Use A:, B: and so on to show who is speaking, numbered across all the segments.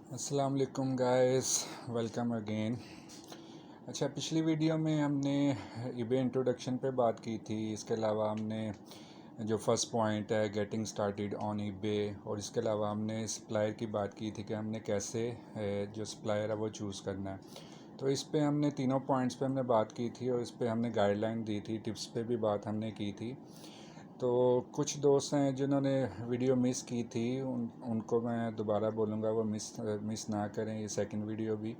A: अस्सलाम वालेकुम guys, welcome again. अच्छा, पिछली वीडियो में हमने ईबे इंट्रोडक्शन पे बात की थी। इसके अलावा हमने जो फर्स्ट पॉइंट है गेटिंग स्टार्टेड ऑन ईबे, और इसके अलावा हमने सप्लायर की बात की थी कि हमने कैसे जो सप्लायर है वो चूज़ करना है। तो इस पे हमने तीनों पॉइंट्स पे हमने बात की थी और इस पे हमने गाइडलाइन दी थी, टिप्स पे भी बात हमने की थी। तो कुछ दोस्त हैं जिन्होंने वीडियो मिस की थी, उनको मैं दोबारा बोलूँगा वो मिस ना करें ये सेकंड वीडियो भी,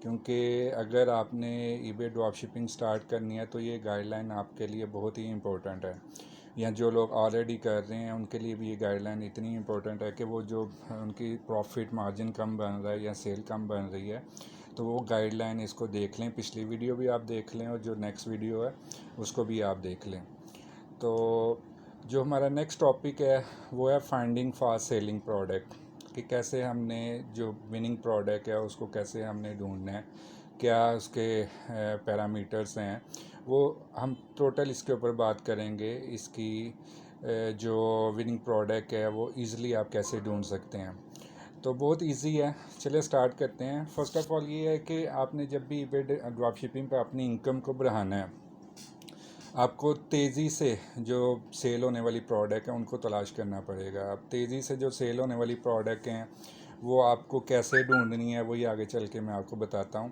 A: क्योंकि अगर आपने ईबे ड्रॉप शिपिंग स्टार्ट करनी है तो ये गाइडलाइन आपके लिए बहुत ही इम्पोर्टेंट है। या जो लोग ऑलरेडी कर रहे हैं उनके लिए भी ये गाइडलाइन इतनी इम्पोर्टेंट है कि वो जो उनकी प्रॉफिट मार्जिन कम बन रहा है या सेल कम बन रही है, तो वो गाइडलाइन इसको देख लें। पिछली वीडियो भी आप देख लें और जो नेक्स्ट वीडियो है उसको भी आप देख लें। तो जो हमारा नेक्स्ट टॉपिक है वो है फाइंडिंग फास्ट सेलिंग प्रोडक्ट, कि कैसे हमने जो विनिंग प्रोडक्ट है उसको कैसे हमने ढूंढना है, क्या उसके पैरामीटर्स हैं, वो हम टोटल इसके ऊपर बात करेंगे। इसकी जो विनिंग प्रोडक्ट है वो इजीली आप कैसे ढूंढ सकते हैं। तो बहुत इजी है, चलिए स्टार्ट करते हैं। फर्स्ट ऑफ ऑल ये है कि आपने जब भी ईबे ड्रॉप शिपिंग पर अपनी इनकम को बढ़ाना है, आपको तेज़ी से जो सेल होने वाली प्रोडक्ट है उनको तलाश करना पड़ेगा। अब तेज़ी से जो सेल होने वाली प्रोडक्ट हैं वो आपको कैसे ढूंढनी है वही आगे चल के मैं आपको बताता हूँ।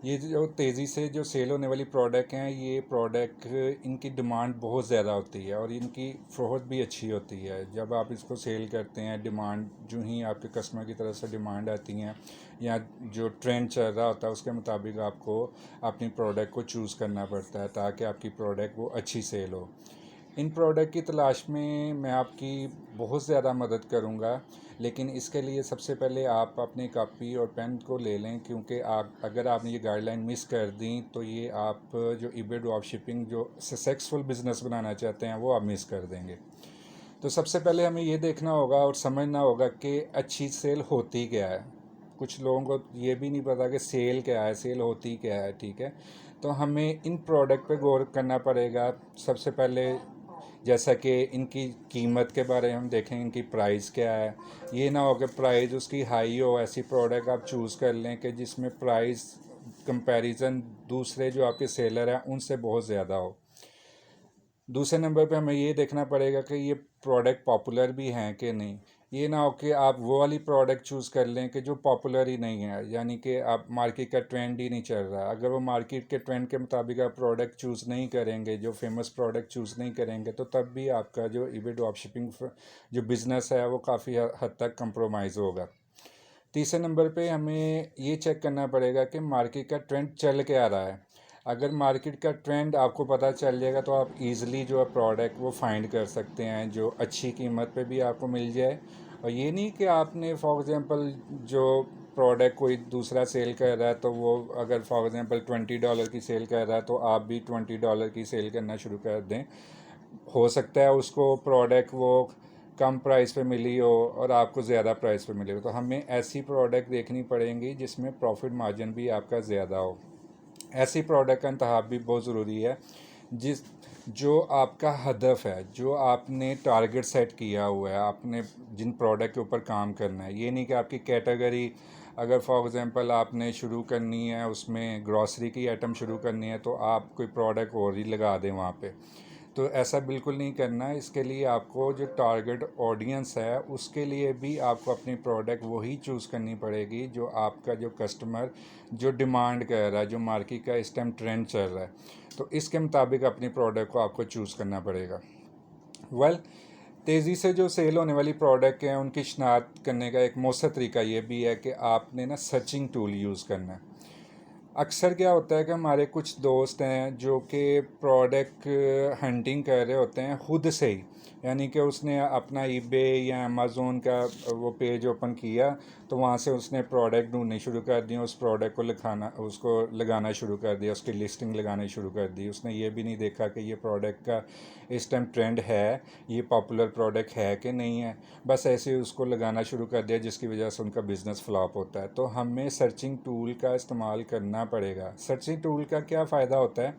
A: ये जो तेज़ी से जो सेल होने वाली प्रोडक्ट हैं, ये प्रोडक्ट इनकी डिमांड बहुत ज़्यादा होती है और इनकी फ़रोख्त भी अच्छी होती है। जब आप इसको सेल करते हैं, डिमांड जो ही आपके कस्टमर की तरफ से डिमांड आती हैं या जो ट्रेंड चल रहा होता है उसके मुताबिक आपको अपनी प्रोडक्ट को चूज़ करना पड़ता है ताकि आपकी प्रोडक्ट वो अच्छी सेल हो। इन प्रोडक्ट की तलाश में मैं आपकी बहुत ज़्यादा मदद करूंगा, लेकिन इसके लिए सबसे पहले आप अपनी कॉपी और पेन को ले लें, क्योंकि आप अगर आपने ये गाइडलाइन मिस कर दी तो ये आप जो ईबे ड्रॉप शिपिंग जो सक्सेसफुल बिज़नेस बनाना चाहते हैं वो आप मिस कर देंगे। तो सबसे पहले हमें ये देखना होगा और समझना होगा कि अच्छी सेल होती क्या है। कुछ लोगों को ये भी नहीं पता कि सेल क्या है, सेल होती क्या है। ठीक है, तो हमें इन प्रोडक्ट पे गौर करना पड़ेगा। सबसे पहले जैसा कि इनकी कीमत के बारे में हम देखें, इनकी प्राइस क्या है। ये ना हो कि प्राइस उसकी हाई हो, ऐसी प्रोडक्ट आप चूज़ कर लें कि जिसमें प्राइस कंपैरिजन दूसरे जो आपके सेलर हैं उनसे बहुत ज़्यादा हो। दूसरे नंबर पे हमें ये देखना पड़ेगा कि ये प्रोडक्ट पॉपुलर भी हैं कि नहीं। ये ना हो कि आप वो वाली प्रोडक्ट चूज़ कर लें कि जो पॉपुलर ही नहीं है, यानी कि आप मार्केट का ट्रेंड ही नहीं चल रहा। अगर वो मार्केट के ट्रेंड के मुताबिक आप प्रोडक्ट चूज़ नहीं करेंगे, जो फेमस प्रोडक्ट चूज़ नहीं करेंगे, तो तब भी आपका जो ईबे ड्रॉप शिपिंग जो बिज़नेस है वो काफ़ी हद तक कंप्रोमाइज़ होगा। तीसरे नंबर पे हमें ये चेक करना पड़ेगा कि मार्केट का ट्रेंड चल के आ रहा है। अगर मार्केट का ट्रेंड आपको पता चल जाएगा तो आप इजीली जो है प्रोडक्ट वो फाइंड कर सकते हैं जो अच्छी कीमत पे भी आपको मिल जाए। और ये नहीं कि आपने फॉर एग्ज़ाम्पल जो प्रोडक्ट कोई दूसरा सेल कर रहा है तो वो अगर फॉर एग्ज़ाम्पल $20 की सेल कर रहा है तो आप भी $20 की सेल करना शुरू कर दें। हो सकता है उसको प्रोडक्ट वो कम प्राइस पे मिली हो और आपको ज़्यादा प्राइस पे मिली हो। तो हमें ऐसी प्रोडक्ट देखनी पड़ेंगी जिसमें प्रॉफिट मार्जिन भी आपका ज़्यादा हो। ऐसी प्रोडक्ट का इंतखाब भी बहुत ज़रूरी है जिस जो आपका हदफ है, जो आपने टारगेट सेट किया हुआ है, आपने जिन प्रोडक्ट के ऊपर काम करना है। ये नहीं कि आपकी कैटेगरी, अगर फॉर एग्ज़ाम्पल आपने शुरू करनी है उसमें ग्रॉसरी की आइटम शुरू करनी है तो आप कोई प्रोडक्ट और ही लगा दें वहाँ पे। तो ऐसा बिल्कुल नहीं करना है। इसके लिए आपको जो टारगेट ऑडियंस है उसके लिए भी आपको अपनी प्रोडक्ट वही चूज़ करनी पड़ेगी जो आपका जो कस्टमर जो डिमांड कर रहा है, जो मार्केट का इस टाइम ट्रेंड चल रहा है। तो इसके मुताबिक अपनी प्रोडक्ट को आपको चूज़ करना पड़ेगा। वेल, तेज़ी से जो सेल होने वाली प्रोडक्ट हैं उनकी शिनाख्त करने का एक मौसर तरीका ये भी है कि आपने ना सर्चिंग टूल यूज़ करना है। अक्सर क्या होता है कि हमारे कुछ दोस्त हैं जो कि प्रोडक्ट हंटिंग कर रहे होते हैं खुद से ही, यानी कि उसने अपना ईबे या अमेज़ोन का वो पेज ओपन किया तो वहाँ से उसने प्रोडक्ट ढूंढनी शुरू कर दी, उस प्रोडक्ट को उसको लगाना शुरू कर दिया, उसकी लिस्टिंग लगानी शुरू कर दी। उसने ये भी नहीं देखा कि ये प्रोडक्ट का इस टाइम ट्रेंड है, ये पॉपुलर प्रोडक्ट है कि नहीं है, बस ऐसे ही उसको लगाना शुरू कर दिया जिसकी वजह से उनका बिज़नेस फ्लॉप होता है। तो हमें सर्चिंग टूल का इस्तेमाल करना पड़ेगा। सर्चिंग टूल का क्या फ़ायदा होता है,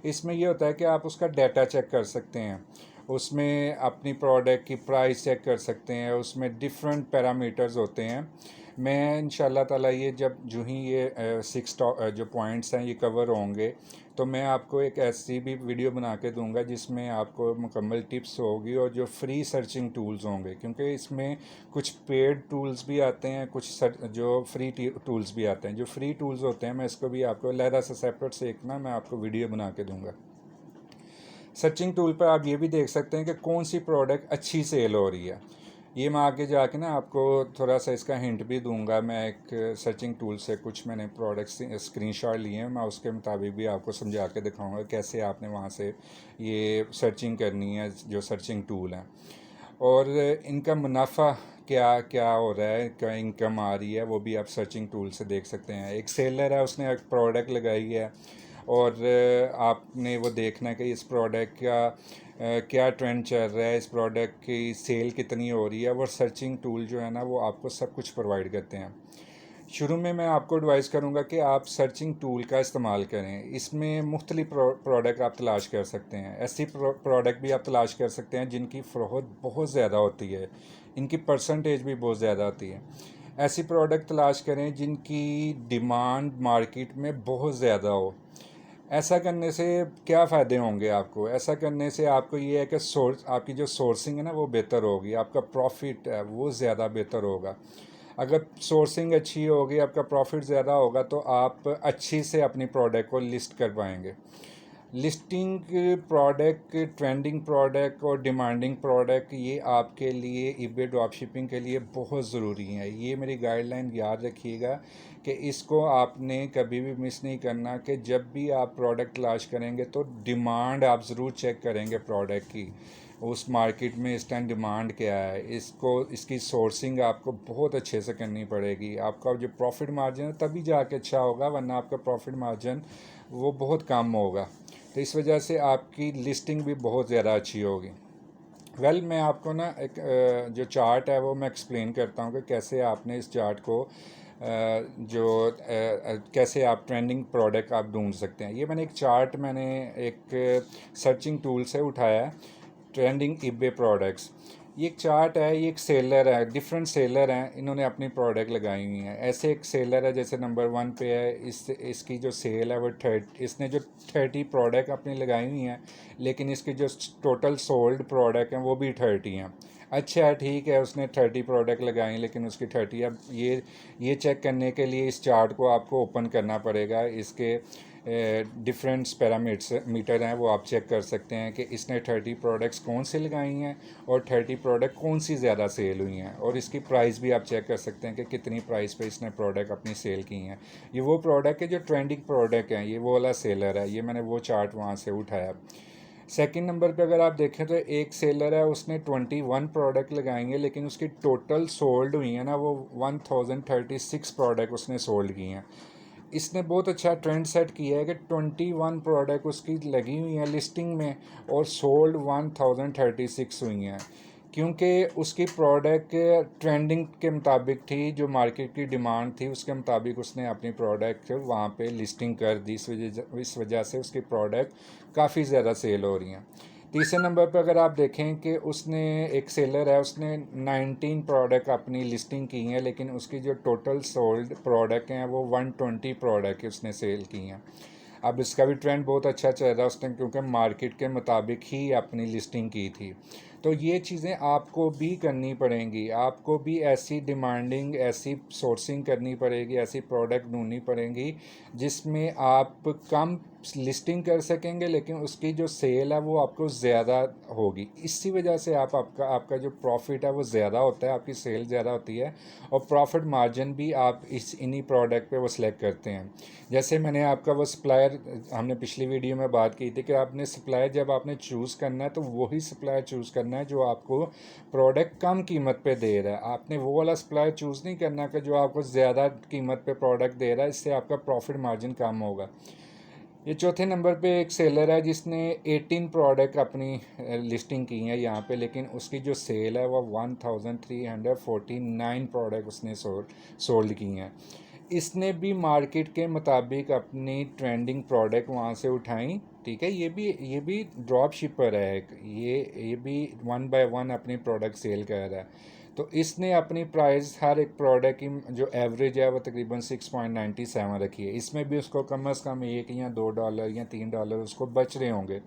A: इसमें ये होता है कि आप उसका डाटा चेक कर सकते हैं उसमें अपनी प्रोडक्ट की प्राइस चेक कर सकते हैं, उसमें डिफरेंट पैरामीटर्स होते हैं। मैं इंशाल्लाह ताला ये जब जो ही ये 6 जो पॉइंट्स हैं ये कवर होंगे तो मैं आपको एक ऐसी भी वीडियो बना के दूंगा जिसमें आपको मुकम्मल टिप्स होगी और जो फ्री सर्चिंग टूल्स होंगे, क्योंकि इसमें कुछ पेड टूल्स भी आते हैं, कुछ जो फ्री टूल्स भी आते हैं। जो फ्री टूल्स होते हैं मैं इसको भी आपको अलहदा से सेपरेट से एक ना मैं आपको वीडियो बना के दूंगा। सर्चिंग टूल पर आप ये भी देख सकते हैं कि कौन सी प्रोडक्ट अच्छी सेल हो रही है। ये मैं आगे जाके ना आपको थोड़ा सा इसका हिंट भी दूंगा। मैं एक सर्चिंग टूल से कुछ मैंने प्रोडक्ट्स स्क्रीनशॉट लिए हैं, मैं उसके मुताबिक भी आपको समझा के दिखाऊंगा कैसे आपने वहाँ से ये सर्चिंग करनी है जो सर्चिंग टूल है, और इनका मुनाफा क्या क्या हो रहा है, क्या इनकम आ रही है, वो भी आप सर्चिंग टूल से देख सकते हैं। एक सेलर है, उसने एक प्रोडक्ट लगाई है और आपने वो देखना है कि इस प्रोडक्ट का क्या ट्रेंड चल रहा है, इस प्रोडक्ट की सेल कितनी हो रही है। वो सर्चिंग टूल जो है ना वो आपको सब कुछ प्रोवाइड करते हैं। शुरू में मैं आपको एडवाइस करूंगा कि आप सर्चिंग टूल का इस्तेमाल करें। इसमें मुख्तलिफ प्रोडक्ट आप तलाश कर सकते हैं। ऐसी प्रोडक्ट भी आप तलाश कर सकते हैं जिनकी फ़रोख्त बहुत ज़्यादा होती है, इनकी परसेंटेज भी बहुत ज़्यादा होती है। ऐसी प्रोडक्ट तलाश करें जिनकी डिमांड मार्केट में बहुत ज़्यादा हो। ऐसा करने से क्या फ़ायदे होंगे आपको? ऐसा करने से आपको ये है कि आपकी जो सोर्सिंग है ना वो बेहतर होगी, आपका प्रॉफिट है वो ज़्यादा बेहतर होगा। अगर सोर्सिंग अच्छी होगी, आपका प्रॉफिट ज़्यादा होगा तो आप अच्छी से अपनी प्रोडक्ट को लिस्ट कर पाएंगे। लिस्टिंग प्रोडक्ट, ट्रेंडिंग प्रोडक्ट और डिमांडिंग प्रोडक्ट ये आपके लिए ईबे ड्रॉप शिपिंग के लिए बहुत ज़रूरी है। ये मेरी गाइडलाइन याद रखिएगा कि इसको आपने कभी भी मिस नहीं करना कि जब भी आप प्रोडक्ट तलाश करेंगे तो डिमांड आप ज़रूर चेक करेंगे प्रोडक्ट की, उस मार्केट में इस टाइम डिमांड क्या है। इसकी सोर्सिंग आपको बहुत अच्छे से करनी पड़ेगी। आपका जो प्रॉफिट मार्जिन है तभी जाके अच्छा होगा, वरना आपका प्रॉफिट मार्जिन वो बहुत कम होगा। तो इस वजह से आपकी लिस्टिंग भी बहुत ज़्यादा अच्छी होगी। मैं आपको ना एक जो चार्ट है वो मैं एक्सप्लेन करता हूँ कि कैसे आपने इस चार्ट को कैसे आप ट्रेंडिंग प्रोडक्ट आप ढूंढ सकते हैं। ये मैंने एक चार्ट मैंने एक सर्चिंग टूल से उठाया है, ट्रेंडिंग ईबे प्रोडक्ट्स। ये एक चार्ट है, ये एक सेलर है, डिफरेंट सेलर हैं, इन्होंने अपनी प्रोडक्ट लगाई हुई हैं। ऐसे एक सेलर है जैसे नंबर 1 पे है, इसकी जो सेल है वो इसने जो 30 प्रोडक्ट अपनी लगाई हुई हैं, लेकिन इसकी जो टोटल सोल्ड प्रोडक्ट हैं वो भी 30 हैं। अच्छा है, ठीक है, उसने 30 प्रोडक्ट लगाई लेकिन उसकी 30। अब ये चेक करने के लिए इस चार्ट को आपको ओपन करना पड़ेगा। इसके डिफरेंट मीटर हैं वो आप चेक कर सकते हैं कि इसने 30 प्रोडक्ट्स कौन सी लगाई हैं और 30 प्रोडक्ट कौन सी ज़्यादा सेल हुई हैं, और इसकी प्राइस भी आप चेक कर सकते हैं कि कितनी प्राइस पे इसने प्रोडक्ट अपनी सेल की हैं। ये वो प्रोडक्ट है जो ट्रेंडिंग प्रोडक्ट हैं, ये वो वाला सेलर है। ये मैंने वो चार्ट वहाँ से उठाया। सेकंड नंबर पे अगर आप देखें तो एक सेलर है, उसने 21 प्रोडक्ट लगाएंगे लेकिन उसकी टोटल सोल्ड हुई है ना वो 1036 प्रोडक्ट उसने सोल्ड की हैं। इसने बहुत अच्छा ट्रेंड सेट किया है कि 21 प्रोडक्ट उसकी लगी हुई हैं लिस्टिंग में और सोल्ड 1036 हुई हैं, क्योंकि उसकी प्रोडक्ट ट्रेंडिंग के मुताबिक थी, जो मार्केट की डिमांड थी उसके मुताबिक उसने अपनी प्रोडक्ट वहाँ पे लिस्टिंग कर दी। इस वजह से उसकी प्रोडक्ट काफ़ी ज़्यादा सेल हो रही हैं। तीसरे नंबर पर अगर आप देखें कि उसने एक सेलर है, उसने 19 प्रोडक्ट अपनी लिस्टिंग की हैं लेकिन उसकी जो टोटल सोल्ड प्रोडक्ट हैं वो 120 प्रोडक्ट उसने सेल की हैं। अब इसका भी ट्रेंड बहुत अच्छा चल रहा है उसने, क्योंकि मार्केट के मुताबिक ही अपनी लिस्टिंग की थी। तो ये चीज़ें आपको भी करनी पड़ेंगी, आपको भी ऐसी डिमांडिंग, ऐसी सोर्सिंग करनी पड़ेगी, ऐसी प्रोडक्ट ढूंढनी पड़ेंगी जिसमें आप कम लिस्टिंग कर सकेंगे लेकिन उसकी जो सेल है वो आपको ज़्यादा होगी। इसी वजह से आपका जो प्रॉफिट है वो ज़्यादा होता है, आपकी सेल ज़्यादा होती है और प्रॉफिट मार्जिन भी आप इन्हीं प्रोडक्ट पे वो सिलेक्ट करते हैं। जैसे मैंने आपका वो सप्लायर, हमने पिछली वीडियो में बात की थी कि आपने सप्लायर जब आपने चूज़ करना है तो वही सप्लायर चूज़ करना है जो आपको प्रोडक्ट कम कीमत पे दे रहा है। आपने वो वाला सप्लायर चूज़ नहीं करना कि जो आपको ज़्यादा कीमत पे प्रोडक्ट दे रहा है, इससे आपका प्रॉफिट मार्जिन कम होगा। ये चौथे नंबर पे एक सेलर है जिसने 18 प्रोडक्ट अपनी लिस्टिंग की हैं यहाँ पे, लेकिन उसकी जो सेल है वो 1349 प्रोडक्ट उसने सोल्ड की हैं। इसने भी मार्केट के मुताबिक अपनी ट्रेंडिंग प्रोडक्ट वहाँ से उठाई ठीक है। ये भी ड्रॉप शिपर है एक, ये भी 1 बाय 1 अपनी प्रोडक्ट सेल कर रहा है। तो इसने अपनी प्राइस हर एक प्रोडक्ट की जो एवरेज है वो तकरीबन 6.97 रखी है। इसमें भी उसको कम अज़ कम $1 या $2 या $3 उसको बच रहे होंगे।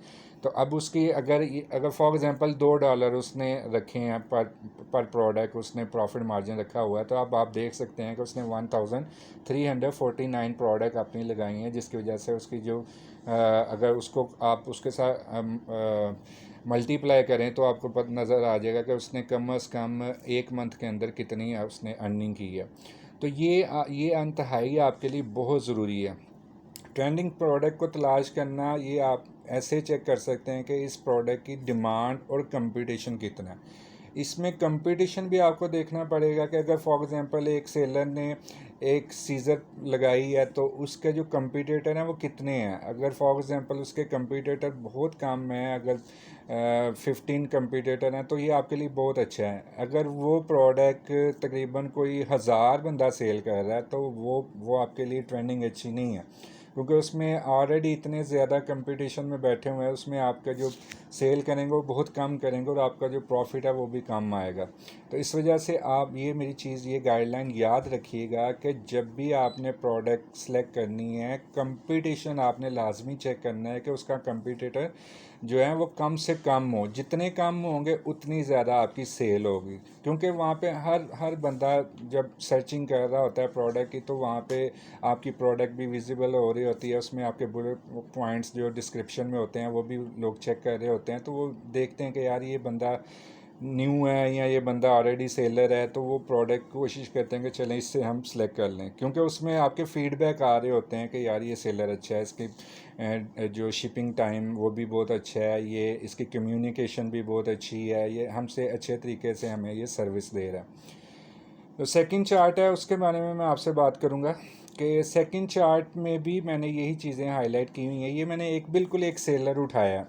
A: तो अब उसकी अगर फॉर एग्ज़ाम्पल $2 उसने रखे हैं पर प्रोडक्ट, उसने प्रॉफिट मार्जिन रखा हुआ है, तो अब आप देख सकते हैं कि उसने 1349 प्रोडक्ट अपनी लगाई हैं, जिसकी वजह से उसकी जो अगर उसको आप उसके साथ मल्टीप्लाई करें तो आपको पता नज़र आ जाएगा कि उसने कम अज़ कम एक मंथ के अंदर कितनी उसने अर्निंग की है। तो ये इंतहाई आपके लिए बहुत ज़रूरी है। ट्रेंडिंग प्रोडक्ट को तलाश करना, ये आप ऐसे चेक कर सकते हैं कि इस प्रोडक्ट की डिमांड और कंपटीशन कितना है। इसमें कंपटीशन भी आपको देखना पड़ेगा कि अगर फॉर एग्ज़ाम्पल एक सेलर ने एक सीज़र लगाई है तो उसके जो कंपटीटर हैं वो कितने हैं। अगर फॉर एग्ज़ाम्पल उसके कंपटीटर बहुत कम हैं, अगर 15 कंपटीटर हैं, तो ये आपके लिए बहुत अच्छा है। अगर वो प्रोडक्ट तकरीबन कोई 1000 बंदा सेल कर रहा है तो वो आपके लिए ट्रेंडिंग अच्छी नहीं है, क्योंकि उसमें ऑलरेडी इतने ज़्यादा कंपटीशन में बैठे हुए हैं। उसमें आपका जो सेल करेंगे वो बहुत कम करेंगे और आपका जो प्रॉफिट है वो भी कम आएगा। तो इस वजह से आप मेरी चीज़ ये गाइडलाइन याद रखिएगा कि जब भी आपने प्रोडक्ट सेलेक्ट करनी है, कंपटीशन आपने लाजमी चेक करना है कि उसका कंपटीटर जो है वो कम से कम हो। जितने कम होंगे उतनी ज़्यादा आपकी सेल होगी, क्योंकि वहाँ पे हर हर बंदा जब सर्चिंग कर रहा होता है प्रोडक्ट की, तो वहाँ पे आपकी प्रोडक्ट भी विजिबल हो रही होती है। उसमें आपके बुलेट पॉइंट्स जो डिस्क्रिप्शन में होते हैं वो भी लोग चेक कर रहे होते हैं। तो वो देखते हैं कि यार ये बंदा न्यू है या ये बंदा ऑलरेडी सेलर है, तो वो प्रोडक्ट कोशिश करते हैं कि चलें इससे हम सेलेक्ट कर लें, क्योंकि उसमें आपके फीडबैक आ रहे होते हैं कि यार ये सेलर अच्छा है, इसकी जो शिपिंग टाइम वो भी बहुत अच्छा है, ये इसकी कम्युनिकेशन भी बहुत अच्छी है, ये हमसे अच्छे तरीके से हमें ये सर्विस दे रहा है। तो सेकंड चार्ट है, उसके बारे में मैं आपसे बात करूंगा कि सेकंड चार्ट में भी मैंने यही चीज़ें हाईलाइट की हुई हैं। ये मैंने बिल्कुल एक सेलर उठाया है।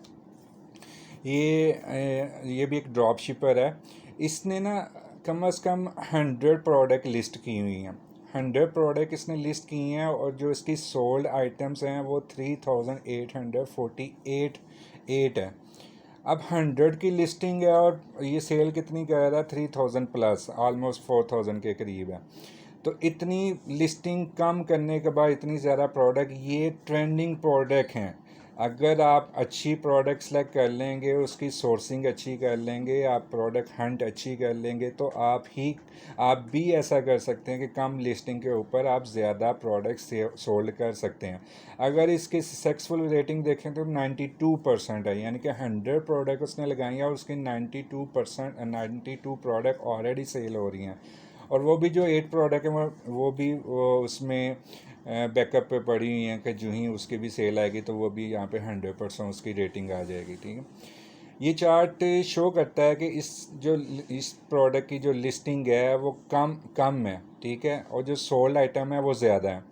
A: ये भी एक ड्रॉप शिपर है। इसने ना कम अज़ कम 100 प्रोडक्ट लिस्ट की हुई हैं। 100 प्रोडक्ट इसने लिस्ट की हैं और जो इसकी सोल्ड आइटम्स हैं वो 3848 है। अब 100 की लिस्टिंग है और ये सेल कितनी कर रहा है, 3000 प्लस, ऑलमोस्ट 4000 के करीब है। तो इतनी लिस्टिंग कम करने के बाद इतनी ज़्यादा प्रोडक्ट, ये ट्रेंडिंग प्रोडक्ट हैं। अगर आप अच्छी प्रोडक्ट सेलेक्ट कर लेंगे, उसकी सोर्सिंग अच्छी कर लेंगे, आप प्रोडक्ट हंट अच्छी कर लेंगे, तो आप भी ऐसा कर सकते हैं कि कम लिस्टिंग के ऊपर आप ज़्यादा प्रोडक्ट सोल्ड कर सकते हैं। अगर इसकी सक्सेसफुल रेटिंग देखें तो 92% है, यानी कि 100 प्रोडक्ट उसने लगाई है और उसकी 92 प्रोडक्ट ऑलरेडी सेल हो रही हैं। और वो भी जो 8 प्रोडक्ट है वो उसमें बैकअप पे पड़ी हुई हैं कि जो ही उसकी भी सेल आएगी तो वो भी यहाँ पे 100% उसकी रेटिंग आ जाएगी। ठीक है। ये चार्ट शो करता है कि इस प्रोडक्ट की जो लिस्टिंग है वो कम कम है, ठीक है, और जो सोल्ड आइटम है वो ज़्यादा है।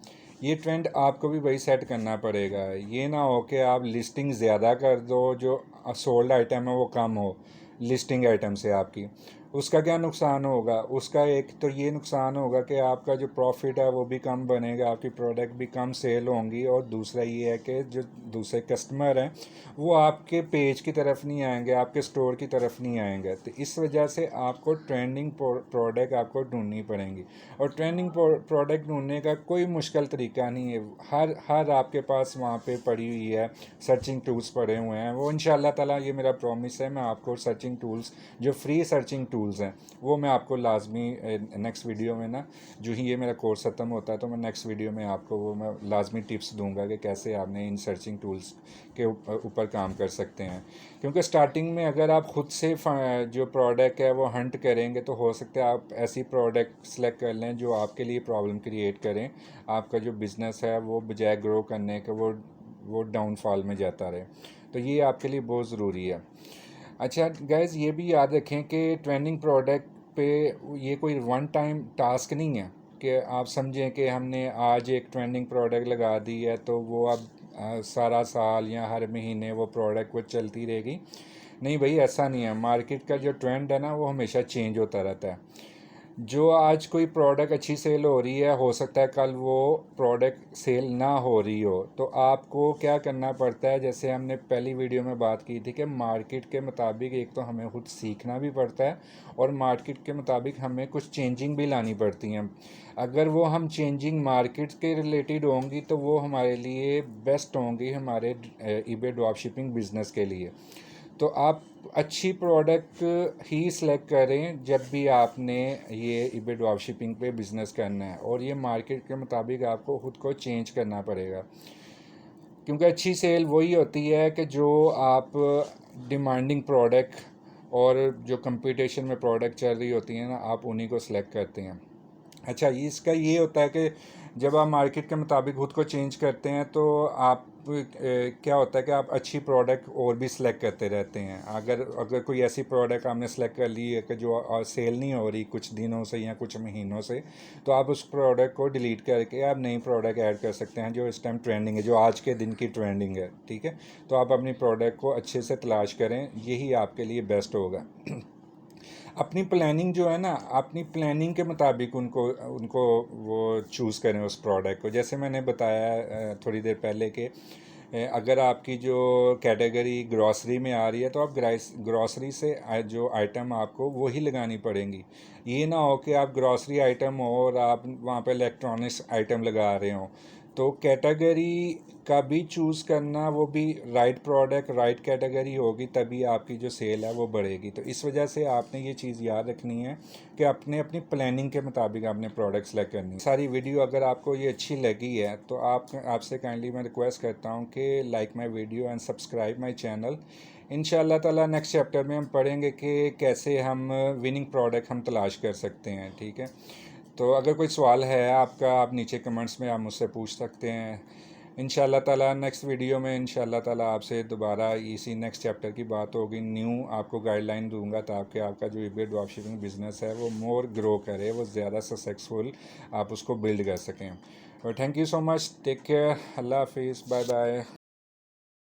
A: ये ट्रेंड आपको भी वही सेट करना पड़ेगा। ये ना हो कि आप लिस्टिंग ज़्यादा कर दो, जो सोल्ड आइटम है वो कम हो लिस्टिंग आइटम से आपकी। उसका क्या नुकसान होगा, उसका एक तो ये नुकसान होगा कि आपका जो प्रॉफिट है वो भी कम बनेगा, आपकी प्रोडक्ट भी कम सेल होंगी, और दूसरा ये है कि जो दूसरे कस्टमर हैं वो आपके पेज की तरफ नहीं आएंगे, आपके स्टोर की तरफ नहीं आएंगे। तो इस वजह से आपको ट्रेंडिंग प्रोडक्ट आपको ढूंढनी पड़ेंगी। और ट्रेंडिंग प्रोडक्ट ढूंढने का कोई मुश्किल तरीका नहीं है। हर आपके पास वहाँ पे पड़ी हुई है, सर्चिंग टूल्स पड़े हुए हैं। वो इंशाल्लाह ताला, ये मेरा प्रॉमिस है, मैं आपको सर्चिंग टूल्स, जो फ्री सर्चिंग टूल्स हैं, वो मैं आपको लाजमी नेक्स्ट वीडियो में ना, जो ही ये मेरा कोर्स ख़त्म होता है तो मैं नेक्स्ट वीडियो में आपको वो मैं लाजमी टिप्स दूंगा कि कैसे आपने इन सर्चिंग टूल्स के ऊपर काम कर सकते हैं। क्योंकि स्टार्टिंग में अगर आप ख़ुद से जो प्रोडक्ट है वो हंट करेंगे तो हो सकता है आप ऐसी प्रोडक्ट सेलेक्ट कर लें जो आपके लिए प्रॉब्लम क्रिएट करें, आपका जो बिज़नेस है वो बजाय ग्रो करने के वो डाउनफॉल में जाता रहे। तो ये आपके लिए बहुत ज़रूरी है। अच्छा गाइज़, ये भी याद रखें कि ट्रेंडिंग प्रोडक्ट पे ये कोई वन टाइम टास्क नहीं है कि आप समझें कि हमने आज एक ट्रेंडिंग प्रोडक्ट लगा दी है तो वो अब सारा साल या हर महीने वो प्रोडक्ट वो चलती रहेगी। नहीं भाई, ऐसा नहीं है। मार्केट का जो ट्रेंड है ना वो हमेशा चेंज होता रहता है। जो आज कोई प्रोडक्ट अच्छी सेल हो रही है, हो सकता है कल वो प्रोडक्ट सेल ना हो रही हो, तो आपको क्या करना पड़ता है, जैसे हमने पहली वीडियो में बात की थी कि मार्केट के मुताबिक एक तो हमें खुद सीखना भी पड़ता है और मार्केट के मुताबिक हमें कुछ चेंजिंग भी लानी पड़ती हैं। अगर वो हम चेंजिंग मार्केट के रिलेटेड होंगी तो वो हमारे लिए बेस्ट होंगी, हमारे ईबे ड्रॉप शिपिंग बिज़नेस के लिए। तो आप अच्छी प्रोडक्ट ही सिलेक्ट करें जब भी आपने ये ईबे ड्रॉप शिपिंग पे बिज़नेस करना है, और ये मार्केट के मुताबिक आपको ख़ुद को चेंज करना पड़ेगा, क्योंकि अच्छी सेल वही होती है कि जो आप डिमांडिंग प्रोडक्ट और जो कंपटीशन में प्रोडक्ट चल रही होती हैं ना, आप उन्हीं को सिलेक्ट करते हैं। अच्छा, इसका ये होता है कि जब आप मार्केट के मुताबिक खुद को चेंज करते हैं तो आप क्या होता है कि आप अच्छी प्रोडक्ट और भी सिलेक्ट करते रहते हैं। अगर अगर कोई ऐसी प्रोडक्ट आपने सेलेक्ट कर ली है कि जो सेल नहीं हो रही कुछ दिनों से या कुछ महीनों से, तो आप उस प्रोडक्ट को डिलीट करके आप नई प्रोडक्ट ऐड कर सकते हैं जो इस टाइम ट्रेंडिंग है, जो आज के दिन की ट्रेंडिंग है। ठीक है, तो आप अपनी प्रोडक्ट को अच्छे से तलाश करें, यही आपके लिए बेस्ट होगा। अपनी प्लानिंग जो है ना, अपनी प्लानिंग के मुताबिक उनको उनको वो चूज़ करें उस प्रोडक्ट को। जैसे मैंने बताया थोड़ी देर पहले कि अगर आपकी जो कैटेगरी ग्रॉसरी में आ रही है तो आप ग्रॉसरी से जो आइटम आपको वही लगानी पड़ेंगी। ये ना हो कि आप ग्रॉसरी आइटम हो और आप वहाँ पे इलेक्ट्रॉनिक्स आइटम लगा रहे हो। तो कैटेगरी का भी चूज़ करना, वो भी राइट प्रोडक्ट राइट कैटेगरी होगी तभी आपकी जो सेल है वो बढ़ेगी। तो इस वजह से आपने ये चीज़ याद रखनी है कि अपने अपनी प्लानिंग के मुताबिक आपने प्रोडक्ट सेलेक्ट करनी है। सारी वीडियो अगर आपको ये अच्छी लगी है तो आपसे काइंडली मैं रिक्वेस्ट करता हूँ कि like my video and subscribe my channel. इंशाल्लाह ताला नेक्स्ट चैप्टर में हम पढ़ेंगे कि कैसे हम विनिंग प्रोडक्ट हम तलाश कर सकते हैं। ठीक है, तो अगर कोई सवाल है आपका, आप नीचे कमेंट्स में आप मुझसे पूछ सकते हैं। इंशाल्लाह ताला नेक्स्ट वीडियो में इंशाल्लाह ताला आपसे दोबारा इसी नेक्स्ट चैप्टर की बात होगी। न्यू आपको गाइडलाइन दूंगा ताकि आपका जो ईबे ड्रॉप शिपिंग बिज़नेस है वो मोर ग्रो करे, वो ज़्यादा सक्सेसफुल आप उसको बिल्ड कर सकें। और thank you so much, take care, अल्लाह हाफिज़, बाय बाय।